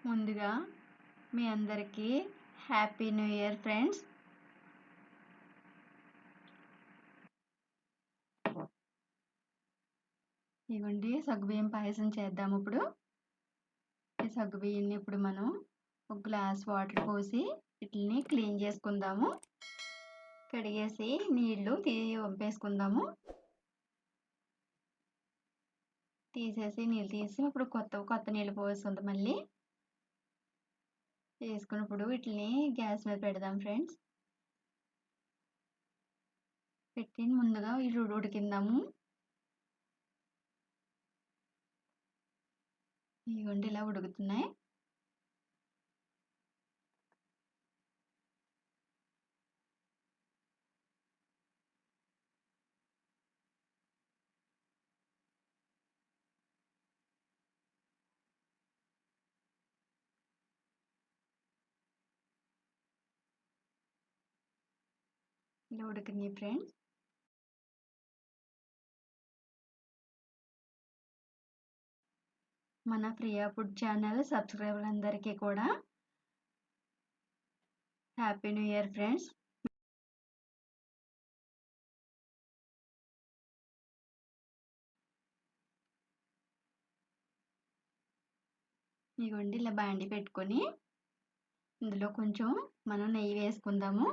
ముందుగా మీ అందరికీ happy new year friends. ఇవ్వండి సగ్గుబియ్యం పాయసం చేద్దాము. ఇప్పుడు ఈ సగ్గుబియ్యాన్ని ఇప్పుడు మనం ఒక గ్లాస్ వాటర్ పోసి వీటిని క్లీన్ చేసుకుందాము. కడిగేసి నీళ్లు వంపేసుకుందాము. తీసేసి నీళ్ళు తీసి ఇప్పుడు కొత్త నీళ్ళు పోసుకుందాం. మళ్ళీ వేసుకున్నప్పుడు వీటిని గ్యాస్ మీద పెడదాం ఫ్రెండ్స్. పెట్టి ముందుగా ఇవి ఉడికిందాము. ఇవ్వండి ఇలా ఉడుకుతున్నాయి. ఇలా ఉడికినాయి ఫ్రెండ్స్. మన ప్రియా ఫుడ్ ఛానల్ సబ్స్క్రైబర్లందరికీ కూడా హ్యాపీ న్యూ ఇయర్ ఫ్రెండ్స్. ఇదిగోండి ఇలా బాండి పెట్టుకొని ఇందులో కొంచెం మనం నెయ్యి వేసుకుందాము.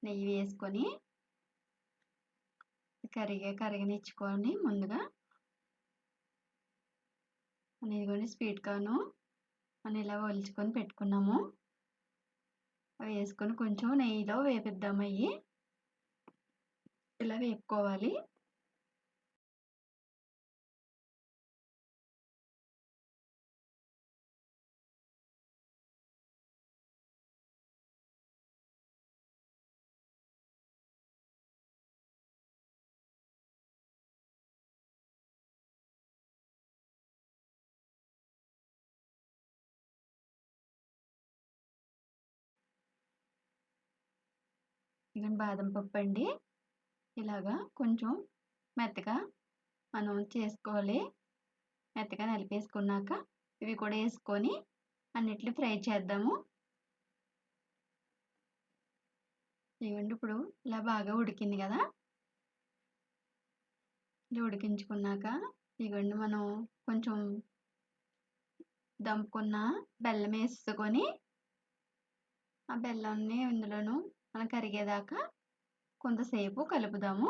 నెయ్యి వేసుకొని కరిగనిచ్చుకొని ముందుగా ఇదిగోండి స్వీట్ కార్న్ అని ఇలా ఒలుచుకొని పెట్టుకున్నాము. అవి వేసుకొని కొంచెం నెయ్యిలో వేపిద్దాము. అవి ఇలా వేపుకోవాలి. ఇక బాదం పప్పు అండి, ఇలాగా కొంచెం మెత్తగా మనం చేసుకోవాలి. మెత్తగా నలిపేసుకున్నాక ఇవి కూడా వేసుకొని అన్నిటిని ఫ్రై చేద్దాము. ఇవ్వండి ఇప్పుడు ఇలా బాగా ఉడికింది కదా. ఇలా ఉడికించుకున్నాక ఇవ్వండి మనం కొంచెం దంపుకున్న బెల్లం వేసుకొని ఆ బెల్లాన్ని ఇందులోను మనం కరిగేదాకా కొంతసేపు కలుపుదాము.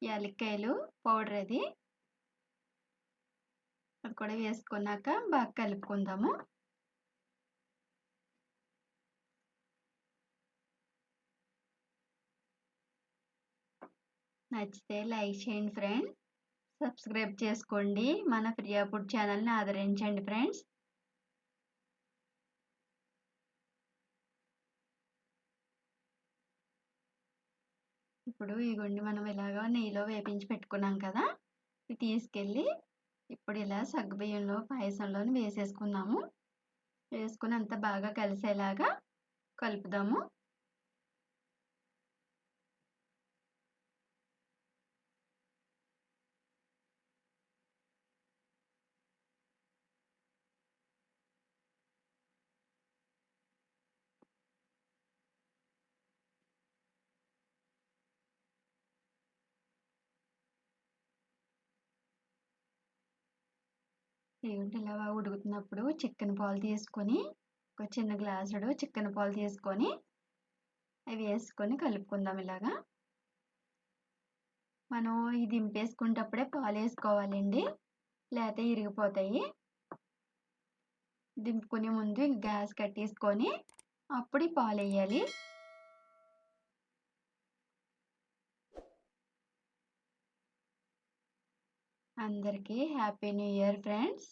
యాలక్కాయలు పౌడర్ అది కూడా వేసుకున్నాక బాగా కలుపుకుందాము. నచ్చితే లైక్ చేయండి ఫ్రెండ్స్. సబ్స్క్రైబ్ చేసుకోండి. మన ప్రియా ఫుడ్ ఛానల్ని ఆదరించండి ఫ్రెండ్స్. ఇప్పుడు ఇగోండి మనం ఇలాగా నెయ్యిలో వేపించి పెట్టుకున్నాం కదా, ఇది తీసుకెళ్ళి ఇప్పుడు ఇలా సగ్గుబియ్యంలో పాయసంలో వేసేసుకుందాము. వేసుకుని అంతా బాగా కలిసేలాగా కలుపుదాము. ఇవ్వండి ఇలా ఉడుకుతున్నప్పుడు చికెన్ పాలు తీసుకొని ఒక చిన్న గ్లాసుడు చికెన్ పాలు తీసుకొని అవి వేసుకొని కలుపుకుందాం. ఇలాగా మనం ఇది దింపేసుకునేటప్పుడే పాలు వేసుకోవాలండి, లేకపోతే ఇరిగిపోతాయి. దింపుకునే ముందు గ్యాస్ కట్టేసుకొని అప్పుడు పాలు వేయాలి. అందరికీ హ్యాపీ న్యూ ఇయర్ ఫ్రెండ్స్.